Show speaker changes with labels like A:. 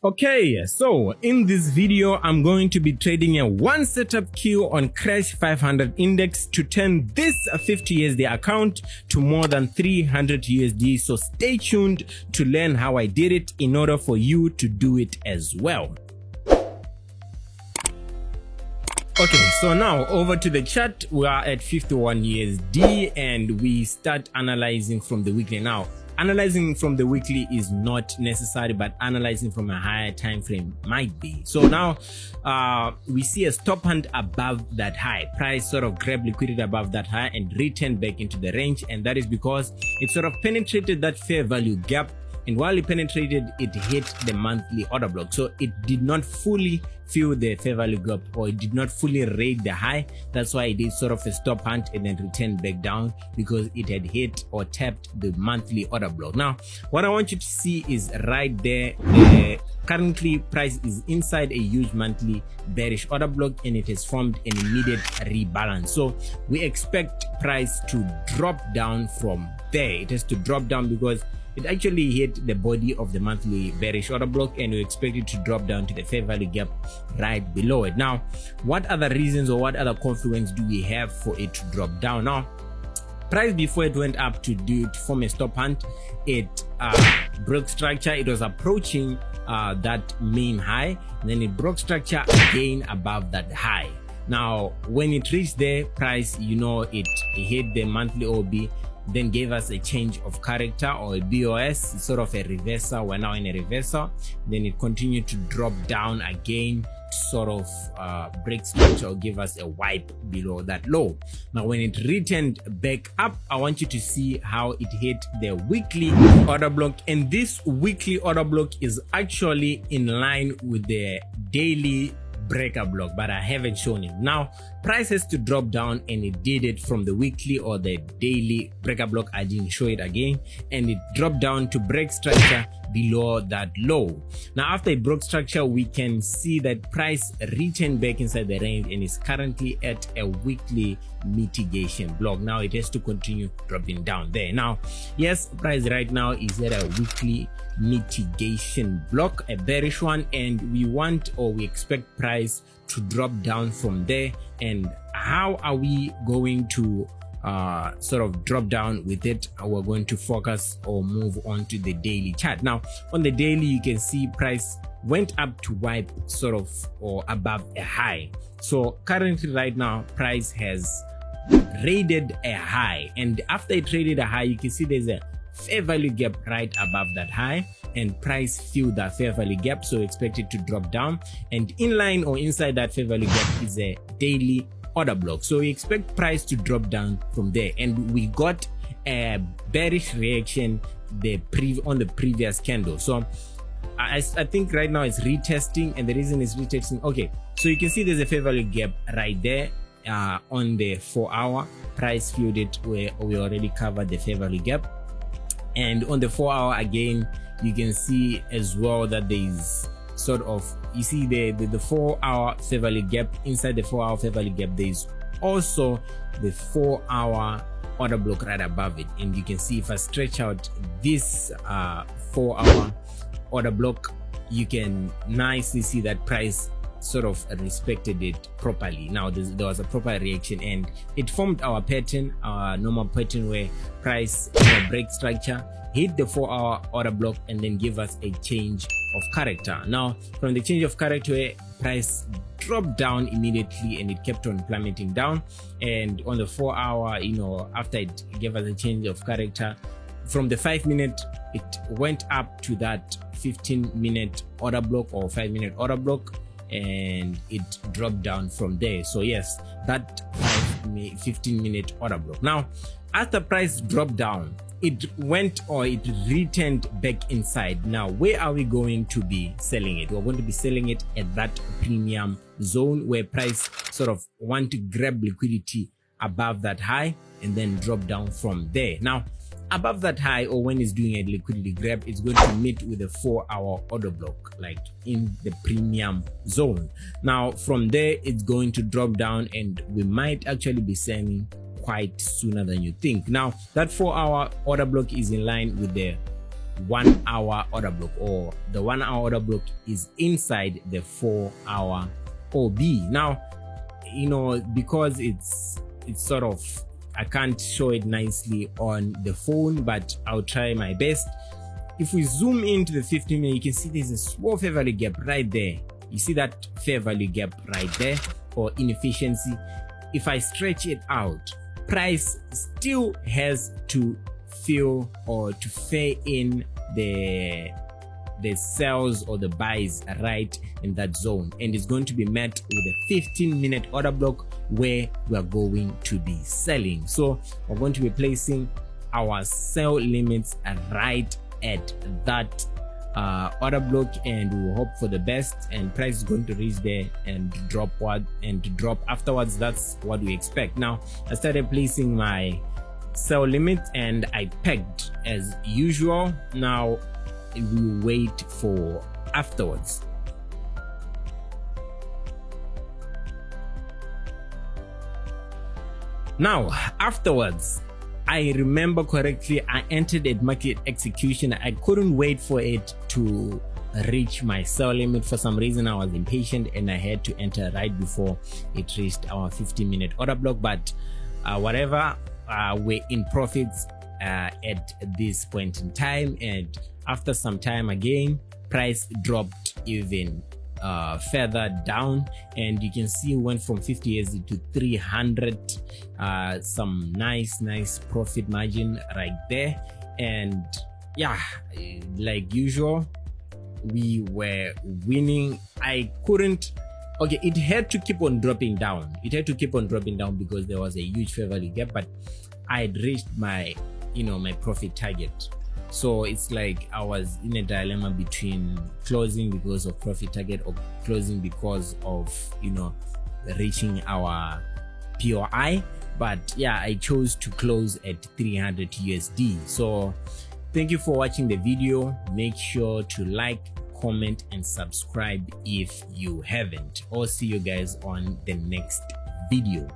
A: Okay, so in this video, I'm going to be trading a one setup queue on Crash 500 index to turn this 50 USD account to more than 300 USD. So stay tuned to learn how I did it in order for you to do it as well. Okay, so now over to the chart. We are at 51 USD and we start analyzing from the weekly. Now, analyzing from the weekly is not necessary, but analyzing from a higher time frame might be. So now we see a stop hunt above that high. Price sort of grabbed liquidity above that high and returned back into the range, and that is because it sort of penetrated that fair value gap. And while it penetrated, it hit the monthly order block. So it did not fully fill the fair value gap, or it did not fully raid the high. That's why it did sort of a stop hunt and then returned back down, because it had hit or tapped the monthly order block. Now, what I want you to see is right there. Currently, price is inside a huge monthly bearish order block, and it has formed an immediate rebalance. So we expect price to drop down from there. It has to drop down because it actually hit the body of the monthly bearish order block, and we expect it to drop down to the fair value gap right below it. Now, what other reasons or what other confluence do we have for it to drop down? Now, price before it went up to form a stop hunt, it broke structure. It was approaching that main high, and then it broke structure again above that high. Now, when it reached there, price, it hit the monthly OB, then gave us a change of character, or a BOS. It's sort of a reversal. We're now in a reversal. Then it continued to drop down again to sort of break structure or give us a wipe below that low. Now, when it returned back up, I want you to see how it hit the weekly order block, and this weekly order block is actually in line with the daily breaker block, but I haven't shown it. Now, price has to drop down, and it did it from the weekly or the daily breaker block. I didn't show it again, and it dropped down to break structure below that low. Now, after it broke structure, we can see that price returned back inside the range and is currently at a weekly mitigation block. Now it has to continue dropping down there. Now, yes, price right now is at a weekly mitigation block, a bearish one, and we expect price to drop down from there. And how are we going to sort of drop down with it? We're going to focus or move on to the daily chart. Now, on the daily, you can see price went up to wipe sort of or above a high. So currently right now, price has raided a high, and after it traded a high, you can see there's a fair value gap right above that high, and price filled that fair value gap, so expect it to drop down. And in line or inside that fair value gap is a daily order block, so we expect price to drop down from there. And we got a bearish reaction on the previous candle. So I think right now it's retesting, and the reason it's retesting, okay, so you can see there's a fair value gap right there on the 4-hour. Price filled it where we already covered the fair value gap. And on the 4-hour again, you can see as well that there is sort of, you see the 4-hour fair value gap. Inside the 4-hour fair value gap, there is also the 4-hour order block right above it. And you can see if I stretch out this 4-hour order block, you can nicely see that price sort of respected it properly. Now there was a proper reaction, and it formed our pattern, our normal pattern, where price break structure, hit the 4-hour order block, and then give us a change of character. Now, from the change of character, price dropped down immediately, and it kept on plummeting down. And on the 4-hour, after it gave us a change of character, from the 5-minute, it went up to that 15-minute order block or 5-minute order block, and it dropped down from there. So yes, that 15-minute order block. Now, after price dropped down, it returned back inside. Now, where are we going to be selling it? We're going to be selling it at that premium zone, where price sort of want to grab liquidity above that high and then drop down from there. Now, above that high, or when it's doing a liquidity grab, it's going to meet with a 4-hour order block, like in the premium zone. Now, from there, it's going to drop down, and we might actually be selling quite sooner than you think. Now, that 4-hour order block is in line with the 1 hour order block, or the 1 hour order block is inside the 4 hour OB. Now, because it's sort of, I can't show it nicely on the phone, but I'll try my best. If we zoom into the 15 minute, you can see there's a small fair value gap right there. You see that fair value gap right there, or inefficiency. If I stretch it out, price still has to fill or to fare in the sells or the buys right in that zone, and it's going to be met with a 15-minute order block where we're going to be selling. So we're going to be placing our sell limits right at that order block, and we will hope for the best, and price is going to reach there and drop afterwards. That's what we expect. Now I started placing my sell limit and I pegged as usual. Now we wait for afterwards. Now afterwards, I remember correctly, I entered at market execution. I couldn't wait for it to reach my sell limit. For some reason I was impatient and I had to enter right before it reached our 15-minute order block, but whatever, we're in profits at this point in time. And after some time again, price dropped even further down, and you can see went from 50 USD to 300. Some nice profit margin right there. And yeah, like usual, we were winning. It had to keep on dropping down. Because there was a huge fair value gap, but I had reached my my profit target. So it's like I was in a dilemma between closing because of profit target or closing because of reaching our POI. But yeah, I chose to close at 300 USD. So thank you for watching the video. Make sure to like, comment and subscribe if you haven't. I'll see you guys on the next video.